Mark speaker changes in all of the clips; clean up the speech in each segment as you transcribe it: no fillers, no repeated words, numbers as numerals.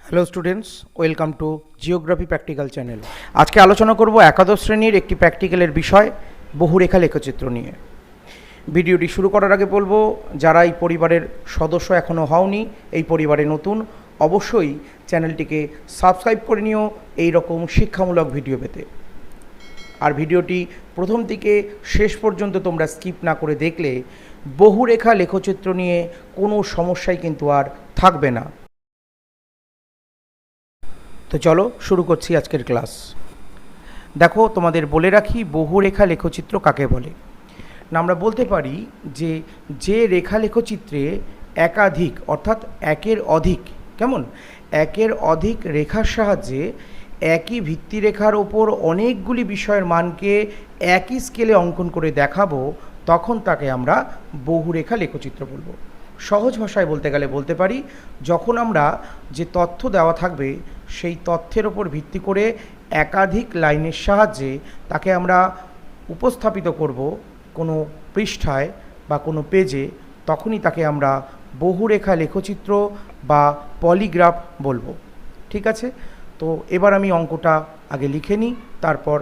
Speaker 1: Hello students, welcome to geography practical channel. আজকে আলোচনা করব একাদশ শ্রেণীর একটি প্র্যাকটিক্যালের বিষয় বহুরেখা লেখচিত্র নিয়ে। ভিডিওটি শুরু করার আগে বলবো, যারা এই পরিবারের সদস্য এখনও হওনি, এই পরিবারে নতুন, অবশ্যই চ্যানেলটিকে সাবস্ক্রাইব করে নিও এই রকম শিক্ষামূলক ভিডিও পেতে। আর ভিডিওটি প্রথম থেকে শেষ পর্যন্ত তোমরা স্কিপ না করে দেখলে বহুরেখা লেখচিত্র নিয়ে কোনো সমস্যাই কিন্তু আর থাকবে না। তো চলো শুরু করছি আজকের ক্লাস। দেখো, তোমাদের বলে রাখি বহুরেখা লেখচিত্র কাকে বলে। না, আমরা বলতে পারি যে রেখা লেখচিত্রে একাধিক অর্থাৎ একের অধিক, কেমন একের অধিক রেখার সাহায্যে একই ভিত্তিরেখার ওপর অনেকগুলি বিষয়ের মানকে একই স্কেলে অঙ্কন করে দেখাবো, তখন তাকে আমরা বহুরেখা লেখচিত্র বলবো। সহজ ভাষায় বলতে গেলে বলতে পারি, যখন আমরা যে তথ্য দেওয়া থাকবে সেই তথ্যের ওপর ভিত্তি করে একাধিক লাইনের সাহায্যে তাকে আমরা উপস্থাপিত করব কোনো পৃষ্ঠায় বা কোনো পেজে, তখনই তাকে আমরা বহুরেখা লেখচিত্র বা পলিগ্রাফ বলবো। ঠিক আছে, তো এবার আমি অঙ্কটা আগে লিখে নিই, তারপর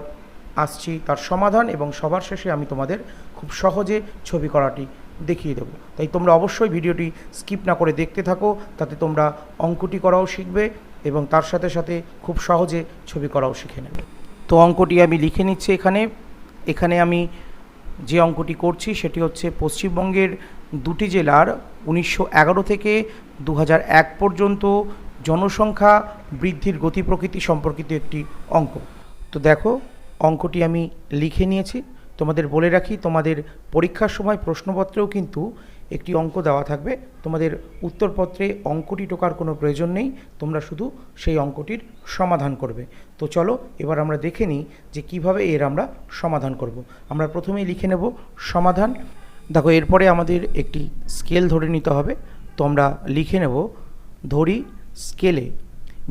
Speaker 1: আসছি তার সমাধান, এবং সবার শেষে আমি তোমাদের খুব সহজে ছবি করাটি দেখিয়ে দেবো। তাই তোমরা অবশ্যই ভিডিওটি স্কিপ না করে দেখতে থাকো, তাতে তোমরা অঙ্কটি করাও শিখবে এবং তার সাথে সাথে খুব সহজে ছবি করাও শিখে নেবে। তো অঙ্কটি আমি লিখে নিচ্ছি এখানে আমি যে অঙ্কটি করছি সেটি হচ্ছে পশ্চিমবঙ্গের দুটি জেলার 1911 থেকে 2001 পর্যন্ত জনসংখ্যা বৃদ্ধির গতি প্রকৃতি সম্পর্কিত একটি অঙ্ক। তো দেখো, অঙ্কটি আমি লিখে নিয়েছি। তোমাদের বলে রাখি, তোমাদের পরীক্ষার সময় প্রশ্নপত্রেও কিন্তু একটি অঙ্ক দেওয়া থাকবে। তোমাদের উত্তরপত্রে অঙ্কটি টোকার কোনো প্রয়োজন নেই, তোমরা শুধু সেই অঙ্কটির সমাধান করবে। তো চলো এবার আমরা দেখে নিই যে কিভাবে এর আমরা সমাধান করব। আমরা প্রথমেই লিখে নেব সমাধান। দেখো, এরপরে আমাদের একটি স্কেল ধরে নিতে হবে। তো আমরা লিখে নেব ধরি স্কেলে।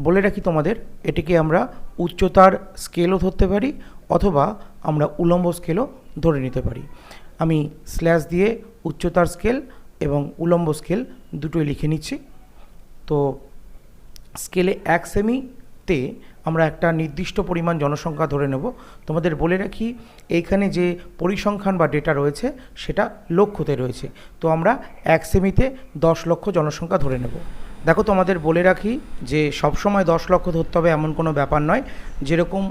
Speaker 1: বলে রাখি তোমাদের, এটিকে আমরা উচ্চতার স্কেলও ধরতে পারি অথবা আমরা উলম্ব স্কেলও ধরে নিতে পারি। আমি স্ল্যাশ দিয়ে উচ্চতার স্কেল এবং উলম্ব স্কেল দুটোই লিখে নিচ্ছি। তো স্কেলে 1 সেমিতে আমরা একটা নির্দিষ্ট পরিমাণ জনসংখ্যা ধরে নেব। তোমাদের বলে রাখি, এইখানে যে পরিসংখ্যান বা ডেটা রয়েছে সেটা লক্ষতে রয়েছে। তো আমরা 1 সেমিতে 10 লক্ষ জনসংখ্যা ধরে নেব। দেখো, তোমাদের বলে রাখি যে সবসময় 10 লক্ষ ধরতে হবে এমন কোনো ব্যাপার নয়। যেরকম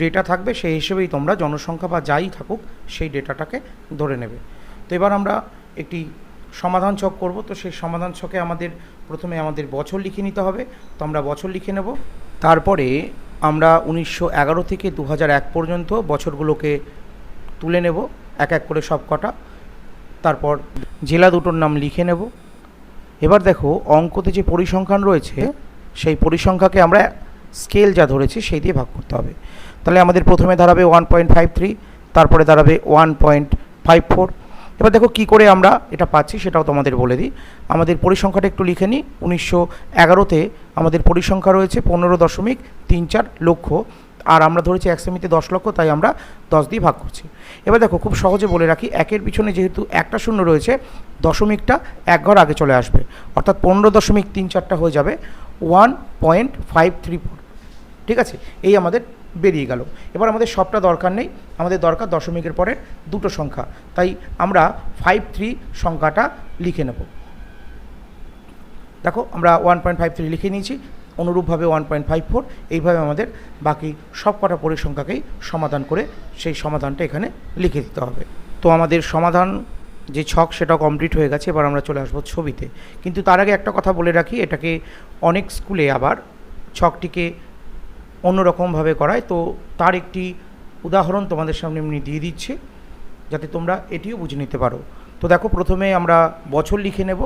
Speaker 1: ডেটা থাকবে সেই হিসেবেই তোমরা জনসংখ্যা বা যাই থাকুক সেই ডেটাটাকে ধরে নেবে। তো এবার আমরা একটি সমাধান ছক করব। তো সেই সমাধান ছকে প্রথমে আমাদের বছর লিখে নিতে হবে। তো আমরা বছর লিখে নেব। তারপরে আমরা 1911 থেকে 2001 পর্যন্ত বছরগুলোকে তুলে নেব এক এক করে সব কটা। তারপর জেলা দুটোর নাম লিখে নেব। এবার দেখো, অঙ্কতে যে পরিসংখ্যান রয়েছে সেই পরিসংখ্যাকে আমরা স্কেল যা ধরেছি সেই দিয়ে ভাগ করতে হবে। তাহলে আমাদের প্রথমে দাঁড়াবে 1.53, তারপরে দাঁড়াবে 1.54। এবার দেখো কি করে আমরা এটা পাচ্ছি সেটাও তোমাদের বলে দিই। আমাদের পরিসংখ্যাটা একটু লিখে নিই। 1911তে আমাদের পরিসংখ্যা রয়েছে 15.34 লক্ষ, আর আমরা ধরেছি 1 সেমিতে 10 লক্ষ, তাই আমরা 10 দিয়ে ভাগ করছি। এবার দেখো, খুব সহজে বলে রাখি, একের পিছনে যেহেতু একটা শূন্য রয়েছে, দশমিকটা এক ঘর আগে চলে আসবে, অর্থাৎ 15.34টা হয়ে যাবে 1.534। ঠিক আছে, এই আমাদের বেরিয়ে গেল। এবার আমাদের সবটা দরকার নেই, আমাদের দরকার দশমিকের পরের দুটো সংখ্যা, তাই আমরা 53 সংখ্যাটা লিখে নেব। দেখো, আমরা 1.53 লিখে নিয়েছি, অনুরূপভাবে 1.54। এইভাবে আমাদের বাকি সব কটা পরিসংখ্যাকেই সমাধান করে সেই সমাধানটা এখানে লিখে দিতে হবে। তো আমাদের সমাধান যে ছক সেটাও কমপ্লিট হয়ে গেছে। এবার আমরা চলে আসবো ছবিতে। কিন্তু তার আগে একটা কথা বলে রাখি, এটাকে অনেক স্কুলে আবার ছকটিকে অন্যরকমভাবে করায়। তো তার একটি উদাহরণ তোমাদের সামনে এমনি দিয়ে দিচ্ছি যাতে তোমরা এটিও বুঝে নিতে পারো। তো দেখো, প্রথমে আমরা বছর লিখে নেব,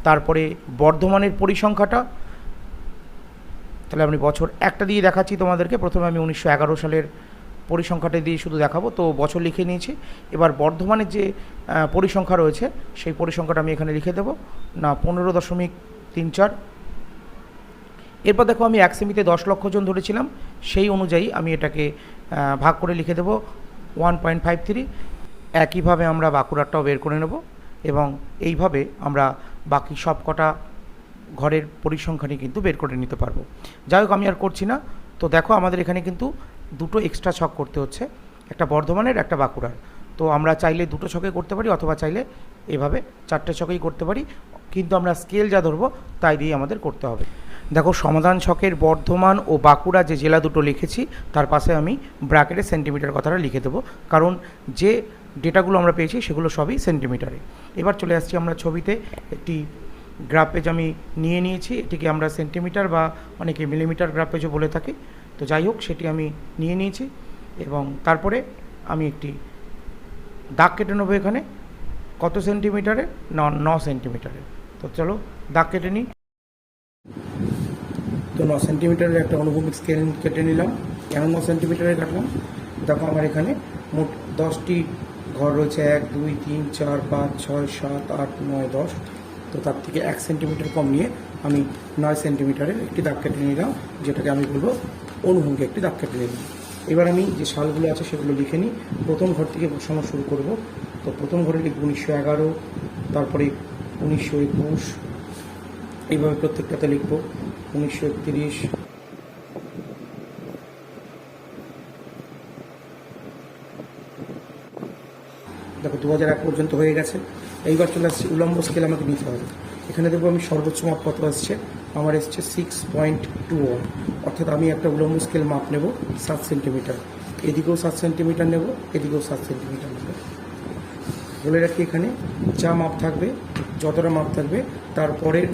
Speaker 1: তারপরে বর্ধমানের পরিসংখ্যাটা। তাহলে আমি বছর একটা দিয়ে দেখাচ্ছি তোমাদেরকে। প্রথমে আমি 1911 সালের পরিসংখ্যাটা দিয়ে শুধু দেখাবো। তো বছর লিখে নিয়েছি। এবার বর্ধমানের যে পরিসংখ্যা রয়েছে সেই পরিসংখ্যাটা আমি এখানে লিখে দেবো, না 15.34। এরপর দেখো, আমি 1 সেমিতে 10 লক্ষ জন ধরেছিলাম, সেই অনুযায়ী আমি এটাকে ভাগ করে লিখে দেবো 1.53। একইভাবে আমরা বাঁকুড়াটাও বের করে নেব এবং এইভাবে আমরা বাকি সব কটা ঘরের পরিসংখ্যানই কিন্তু বের করে নিতে পারবো। যাই হোক, আমি আর করছি না। তো দেখো আমাদের এখানে কিন্তু দুটো এক্সট্রা ছক করতে হচ্ছে, একটা বর্ধমানের একটা বাঁকুড়ার। তো আমরা চাইলে দুটো ছকে করতে পারি, অথবা চাইলে এভাবে 4টে ছকেই করতে পারি, কিন্তু আমরা স্কেল যা ধরবো তাই দিয়ে আমাদের করতে হবে। দেখো সমাধান ছকের বর্ধমান ও বাঁকুড়া যে জেলা দুটো লিখেছি তার পাশে আমি ব্র্যাকেটে সেন্টিমিটার কথাটা লিখে দেবো, কারণ যে ডেটাগুলো আমরা পেয়েছি সেগুলো সবই সেন্টিমিটারে। এবার চলে আসছি আমরা ছবিতে। একটি গ্রাফ পেজ আমি নিয়ে নিয়েছি, এটিকে আমরা সেন্টিমিটার বা অনেকে মিলিমিটার গ্রাফ পেজও বলে থাকি। তো যাই হোক, সেটি আমি নিয়ে নিয়েছি এবং তারপরে আমি একটি দাগ কেটে নেবো এখানে। কত সেন্টিমিটারে? 9 সেন্টিমিটারে। তো চলো দাগ কেটে নিই। তো 9 সেন্টিমিটারের একটা অনুভূমিক স্কেল কেটে নিলাম। কেন 9 সেন্টিমিটারে কাটলাম? দেখো আমার এখানে মোট 10টি ঘর রয়েছে, 1 2 3 4 5 6 7 8 9 10। তো তার থেকে 1 সেন্টিমিটার কম নিয়ে আমি 9 সেন্টিমিটারের একটি দাগ কেটে নিলাম, যেটাকে আমি বলবো অনুভূমিক একটি দাগ কেটে নিলাম। এবার আমি যে সালগুলো আছে সেগুলো লিখে নিই। প্রথম ঘর থেকে বসানো শুরু করব। তো প্রথম ঘরে লিখব 1911, তারপরে 1921, এইভাবে প্রত্যেকটাতে লিখব 1931, দেখো 2001 পর্যন্ত হয়ে গেছে। এইবার চলে আসছে উলম্ব স্কেল আমাকে নিতে হবে। এখানে দেখবো আমি সর্বোচ্চ মাপ কত আসছে, আমার এসছে 6.21, অর্থাৎ আমি একটা উলম্ব স্কেল মাপ নেব 7 সেন্টিমিটার। এদিকেও 7 সেন্টিমিটার নেব, এদিকেও 7 সেন্টিমিটার নেব। বলে রাখি এখানে যা মাপ থাকবে, যতটা মাপ থাকবে তারপরের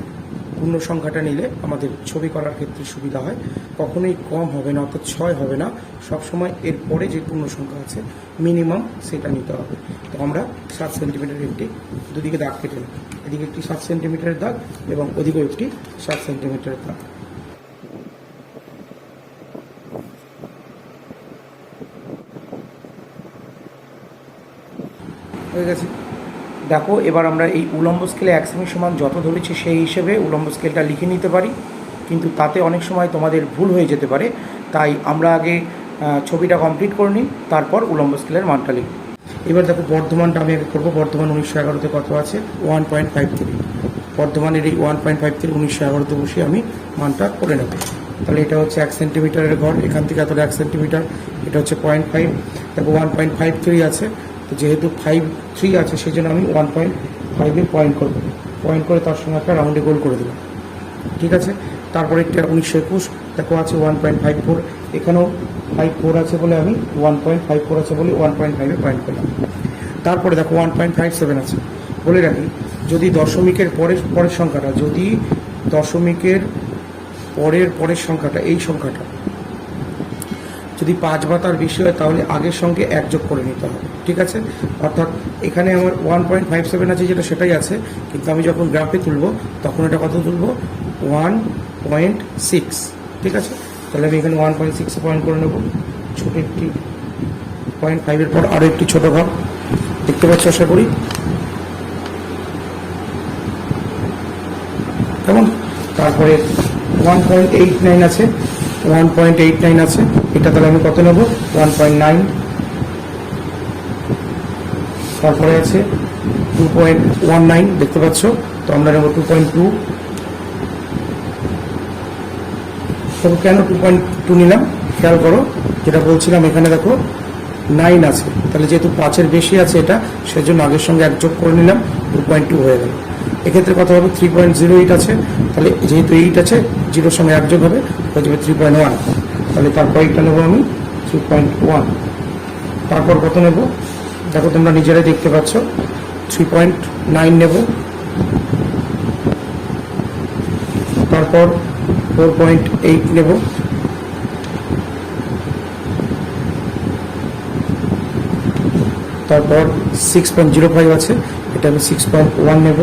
Speaker 1: পূর্ণ সংখ্যাটা নিলে আমাদের ছবি করার ক্ষেত্রে সুবিধা হয়। কখনোই কম হবে না, অর্থাৎ 6 হবে না, সবসময় এর পরে যে পূর্ণ সংখ্যা আছে মিনিমাম সেটা নিতে হবে। তো আমরা 7 সেন্টিমিটারের একটি দুদিকে দাগ কেটে নেব। এদিকে একটি 7 সেন্টিমিটারের দাগ এবং ওদিকেও একটি 7 সেন্টিমিটারের দাগ। হয়ে গেছে। দেখো এবার আমরা এই উলম্ব স্কেলে 1 সেমি সমান যত ধরেছি সেই হিসেবে উলম্ব স্কেলটা লিখে নিতে পারি, কিন্তু তাতে অনেক সময় তোমাদের ভুল হয়ে যেতে পারে। তাই আমরা আগে ছবিটা কমপ্লিট করে নিই, তারপর উলম্ব স্কেলের মানটা লিখব। এবার দেখো বর্ধমানটা আমি আগে করবো। বর্ধমান 1911-তে কত আছে? 1.53। বর্ধমানের এই 1.53 1911-তে বসে আমি মানটা করে নেব। তাহলে এটা হচ্ছে 1 সেন্টিমিটারের ঘর, এখান থেকে এতটা 1 সেন্টিমিটার, এটা হচ্ছে 0.5। দেখো 1.53 আছে, তো যেহেতু 53 আছে সেই জন্য আমি 1.5-এ পয়েন্ট করবো। পয়েন্ট করে তার সঙ্গে একটা রাউন্ডে গোল করে দিলাম, ঠিক আছে। তারপরে একটা 1921 দেখো আছে 1.54, এখানেও 54 আছে বলে আমি 1.54 আছে বলে 1.5-এ পয়েন্ট করলাম। তারপরে দেখো 1.57 আছে। বলে রাখি, যদি দশমিকের পরের সংখ্যাটা, যদি দশমিকের পরের সংখ্যাটা, এই সংখ্যাটা যদি 5 বা তার বেশি হয় তাহলে আগের সঙ্গে 1 যোগ করে নিতে হবে, ঠিক আছে। অর্থাৎ এখানে আমার 1.57 আছে যেটা সেটাই আছে, কিন্তু আমি যখন গ্রাফে তুলবো তখন এটা কত তুলবো? 1.6, ঠিক আছে। তাহলে আমি এখানে 1.6-এ পয়েন্ট করে নেব। ছোট একটি 0.5-এর পর আরও একটি ছোট ঘর দেখতে পাচ্ছ আশা করি, কেমন। তারপরে 1.89 আছে, 1.89 আছে, এটা তাহলে আমি কত নেব? 1.9। তারপরে আছে 2.19 দেখতে পাচ্ছ, তো আমরা নেব 2.2। তবে কেন 2.2 নিলাম খেয়াল করো, যেটা বলছিলাম এখানে দেখো 9 আছে, তাহলে যেহেতু 5-এর বেশি আছে এটা, সেজন্য আগের সঙ্গে 1 যোগ করে নিলাম, 2.2 হয়ে গেল। এক্ষেত্রে কত হবে? 3.08 আছে, তাহলে যেহেতু 8 আছে 0-র সঙ্গে 1 যোগ হবে, হয়ে যাবে 3.1। তাহলে তারপর এটা নেবো আমি 3.1। তারপর কত নেব দেখো তোমরা নিজেরাই দেখতে পাচ্ছ, 3.9 নেব। তারপর 4.8 নেব। তারপর 6.05 আছে, এটা আমি 6.1 নেব।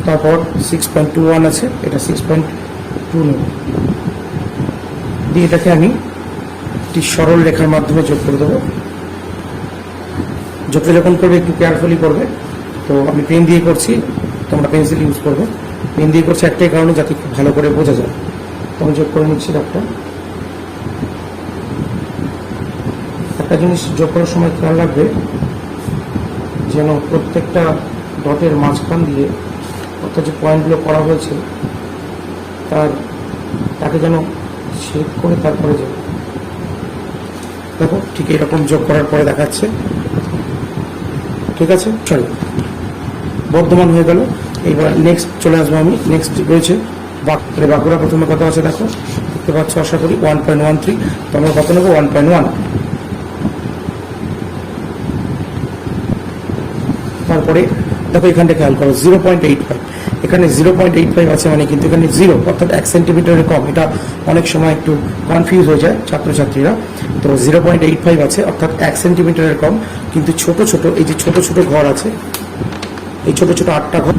Speaker 1: তারপর 6.21 আছে, এটা 6.2 নেব। দিয়ে এটাকে আমি একটি সরল রেখার মাধ্যমে যোগ করে দেবো। যোগটা যখন করবে একটু কেয়ারফুলি করবে। তো আমি পেন দিয়ে করছি, তোমরা পেন্সিল ইউজ করবে। পেন দিয়ে করছি একটাই কারণে, যাতে খুব ভালো করে বোঝা যায়। তো আমি যোগ করে নিচ্ছি দাগটা। একটা জিনিস যোগ করার সময় খেয়াল রাখবে যেন প্রত্যেকটা ডটের মাঝখান দিয়ে অর্থাৎ যে পয়েন্টগুলো করা হয়েছে তাকে যেন শেড করে তারপরে যাবে। দেখো ঠিক এরকম যোগ করার পরে দেখাচ্ছে। ঠিক আছে, চলো বর্ধমান হয়ে গেল। এইবার নেক্সট চলে আসবো আমি। নেক্সট রয়েছে বাঁকুড়া। প্রথমে কত আছে দেখো, দেখতে পাচ্ছ আশা করি 1.13। তো আমরা কত নেবো? 1.1। তারপরে দেখো এখানটা খেয়াল করো 0.85। এখানে 0.85 আছে মানে কিন্তু এখানে 0 অর্থাৎ 1 সেন্টিমিটারের কম। এটা অনেক সময় একটু কনফিউজ হয়ে যায় ছাত্রছাত্রীরা। তো 0.85 আছে অর্থাৎ 1 সেন্টিমিটারের কম। কিন্তু ছোট ছোট এই যে ছোট ছোট ঘর আছে, এই ছোট ছোট 8টা ঘর,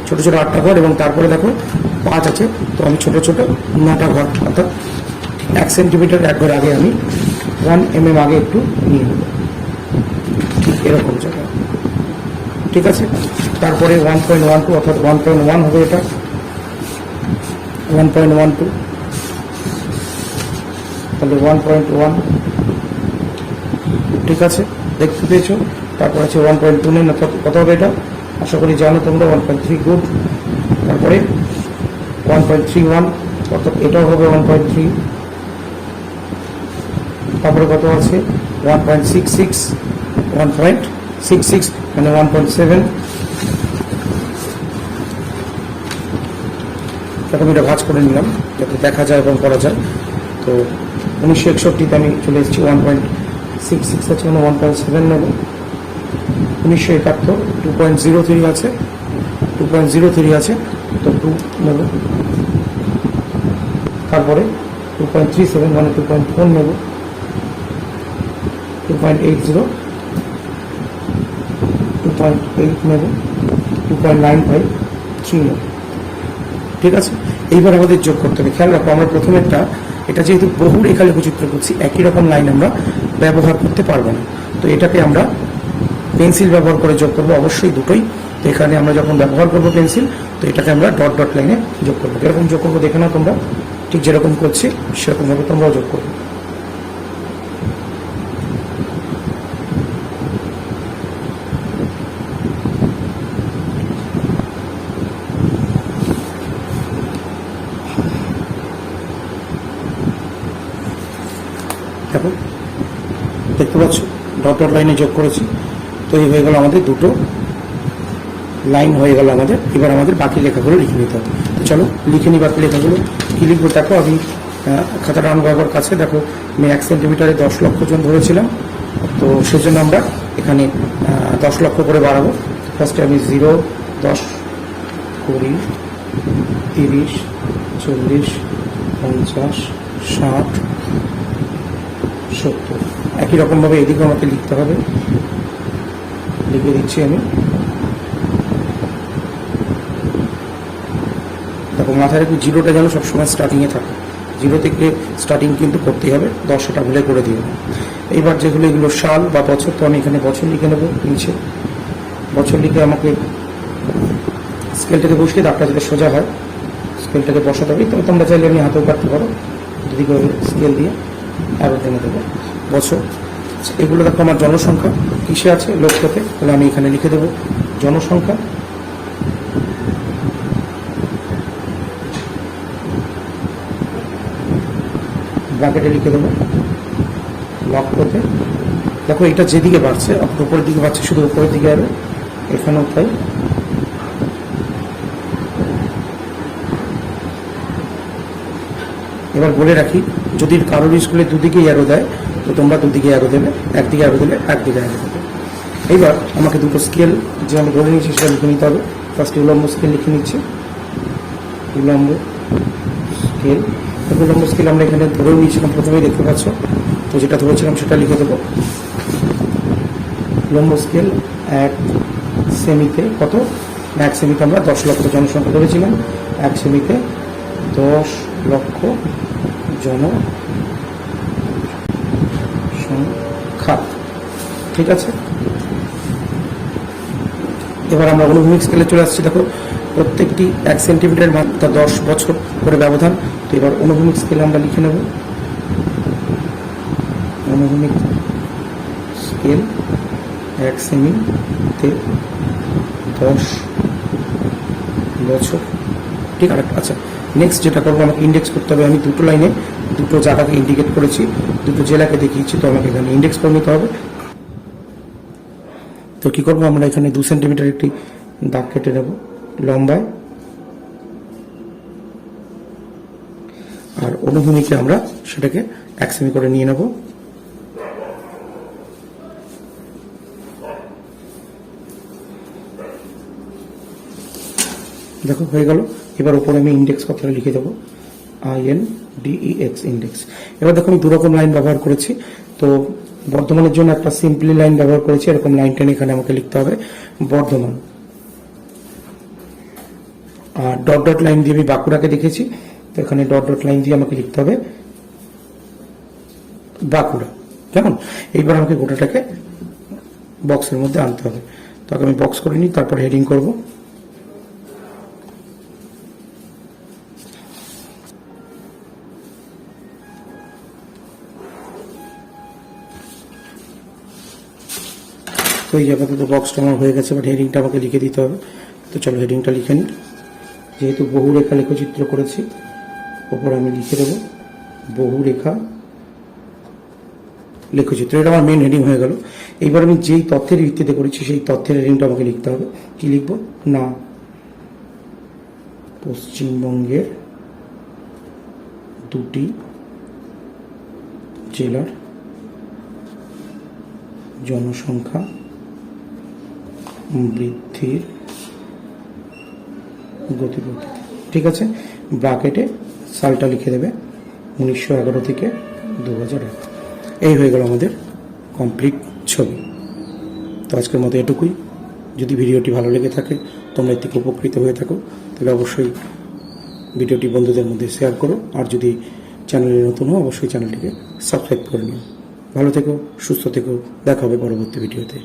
Speaker 1: ছোট ছোট 8টা ঘর, এবং তারপরে দেখো 5 আছে। তো আমি ছোট ছোট 9টা ঘর অর্থাৎ 1 সেন্টিমিটার এক ঘর আগে আমি 1 mm আগে একটু নিয়ে নেব, ঠিক এরকম জায়গায়। ঠিক আছে, তারপরে 1.12 অর্থাৎ 1.1 হবে এটা, 1.12 তাহলে 1.1। ঠিক আছে, দেখতে পেয়েছো। তারপর আছে 1.29 অর্থাৎ কত হবে এটা আশা করি জানো তোমরা, 1.3। গুড। তারপরে 1.31 অর্থাৎ এটাও হবে 1.3। তারপরে কত আছে 1.66, 1.66 মানে 1.7। এখন এটা ভাঁজ করে নিলাম যাতে দেখা যায় এবং করা যায়। তো 1961 আমি চলে এসেছি, 1.66 আছে মানে 1.7 নেব। 1971 2.03 আছে, 2.03 আছে তো 2 নেব। তারপরে 2.37 মানে 2.4 নেব। 2.80, 2.8 নেব। 2.95, 3 নেব। ঠিক আছে, এইবার আমাদের যোগ করতে হবে। খেয়াল রাখো আমরা প্রথমেরটা, এটা যেহেতু বহু রেখা লেখচিত্র করছি, একই রকম লাইন আমরা ব্যবহার করতে পারবো না। তো এটাকে আমরা পেন্সিল ব্যবহার করে যোগ করবো, অবশ্যই দুটোই। তো এখানে আমরা যখন ব্যবহার করবো পেন্সিল, তো এটাকে আমরা ডট ডট লাইনে যোগ করবো। এরকম যোগ করবো, দেখে নাও তোমরা, ঠিক যেরকম করছি সেরকমভাবে তোমরাও যোগ করবো। দেখো দেখতে পাচ্ছ ডট ডট লাইনে যোগ করেছি। তো এই হয়ে গেল আমাদের দুটো লাইন হয়ে গেল আমাদের। এবার আমাদের বাকি লেখাগুলো লিখে নিতে হবে। তো চলো লিখে নিই বাকি লেখাগুলো। কী লিখবো দেখো, আমি খাতাটা আনবার কাছে দেখো, আমি 1 সেন্টিমিটারে 10 লক্ষ জন ধরেছিলাম। তো সেজন্য আমরা এখানে 10 লক্ষ করে বাড়াবো। ফার্স্টে আমি 0, 10, 20, 30, 40, 50, 60, 70। একই রকমভাবে এদিকে আমাকে লিখতে হবে, লিখে দিচ্ছি আমি। দেখো মাথায় রেখে জিরোটা যেন সবসময় স্টার্টিংয়ে থাকে, 0 থেকে স্টার্টিং কিন্তু করতেই হবে, 10 এটা ভুলে করে দিও। এইবার যেগুলো এগুলো সাল বা বছর, তো আমি এখানে বছর লিখে নেবো নিচে। বছর লিখে আমাকে স্কেলটাকে বসিয়ে দাগটা যাতে সোজা হয় স্কেলটাকে বসাতে হবে। তবে তোমরা চাইলে আমি হাতেও কাটতে পারো, যদি করে স্কেল দিয়ে আরও টেনে দেবো বছর। এগুলো দেখো আমার জনসংখ্যা কিসে আছে, লক্ষ্যতে, তাহলে আমি এখানে লিখে দেবো জনসংখ্যা। ব্র্যাকেটে লিখে দেবো লক্ষ্যতে। দেখো এটা যেদিকে বাড়ছে উপরের দিকে বাড়ছে, শুধু উপরের দিকে আরো, এখানেও তাই। এবার বলে রাখি, যদি কারোর স্কুলে দুদিকে অ্যারো দেয় তো তোমরা দুদিকে অ্যারো দেবে, একদিকে অ্যারো দিলে একদিকে অ্যারো দেবে। এইবার আমাকে দুটো স্কেল যে আমি ধরে নিয়েছি সেটা লিখে নিতে হবে। ফার্স্ট উলম্ব স্কেল লিখে নিচ্ছি, উলম্ব স্কেল। উলম্ব স্কেল আমরা এখানে ধরেও নিয়েছিলাম, প্রথমেই দেখতে পাচ্ছ। তো যেটা ধরেছিলাম সেটা লিখে দেবো। উলম্ব স্কেল 1 সেমিতে কত, 1 সেমিতে আমরা 10 লক্ষ জনসংখ্যা ধরেছিলাম। 1 সেমিতে 10 লক্ষ জনসংখ্যা। ঠিক আছে, এবার আমরা অনুভূমিক স্কেলে চলে আসছি। দেখো প্রত্যেকটি 1 সেন্টিমিটার মাত্রা 10 বছর করে ব্যবধান। তো এবার অনুভূমিক স্কেলে আমরা লিখে নেব অনুভূমিক স্কেল 1 সেমিতে 10 বছর, ঠিক আছে। আচ্ছা, নেক্সট যেটা করবো, আমাকে ইন্ডেক্স করতে হবে। আমি দুটো লাইনে দুটো জায়গাকে ইন্ডিকেট করেছি, দুটো জেলাকে দেখিয়েছি, তো আমাকে এখানে ইন্ডেক্স করে নিতে হবে। তো কী করবো, আমরা এখানে 2 সেন্টিমিটার একটি দাগ কেটে নেব লম্বায়, আর অনুভূমিকে আমরা সেটাকে 1 সেমি করে নিয়ে নেব। দেখো হয়ে গেল। এবার উপরে আমি ইন্ডেক্স কথাটা লিখে দেবো, INDEX ইন্ডেক্স। এবার দেখো আমি দুরকম লাইন ব্যবহার করেছি। তো বর্ধমানের জন্য একটা সিম্পলি লাইন ব্যবহার করেছি, এরকম লাইন টেনে এখানে আমাকে লিখতে হবে বর্ধমান। আর ডট ডট লাইন দিয়ে আমি বাঁকুড়াকে দেখেছি, তো এখানে ডট ডট লাইন দিয়ে আমাকে লিখতে হবে বাঁকুড়া। কেমন? এইবার আমাকে গোটাটাকে বক্সের মধ্যে আনতে হবে। তো আগে আমি বক্স করে নিই, তারপর হেডিং করব। তো এই আপাতত বক্সটা আমার হয়ে গেছে, বাট হেডিংটা আমাকে লিখে দিতে হবে। তো চলো হেডিংটা লিখে নিই। যেহেতু বহুরেখা লেখচিত্র করেছি, ওপরে আমি লিখে দেবো বহুরেখা লেখচিত্র। এটা আমার মেন হেডিং হয়ে গেল। এইবার আমি যেই তথ্যের ভিত্তিতে করেছি সেই তথ্যের হেডিংটা আমাকে লিখতে হবে। কি লিখবো? না পশ্চিমবঙ্গের 2টি জেলার জনসংখ্যা বৃদ্ধির গতিপথ। ঠিক আছে, ব্র্যাকেটে সালটা লিখে দেবে 1911 থেকে 2001। এই হয়ে গেল আমাদের কমপ্লিট ছবি। তো আজকের মতো এটুকুই। যদি ভিডিওটি ভালো লেগে থাকে, তোমরা এর থেকে উপকৃত হয়ে থাকো, তাহলে অবশ্যই ভিডিওটি বন্ধুদের মধ্যে শেয়ার করো। আর যদি চ্যানেলে নতুন হও, অবশ্যই চ্যানেলটিকে সাবস্ক্রাইব করে নিও। ভালো থেকো, সুস্থ থেকো, দেখা হবে পরবর্তী ভিডিওতে।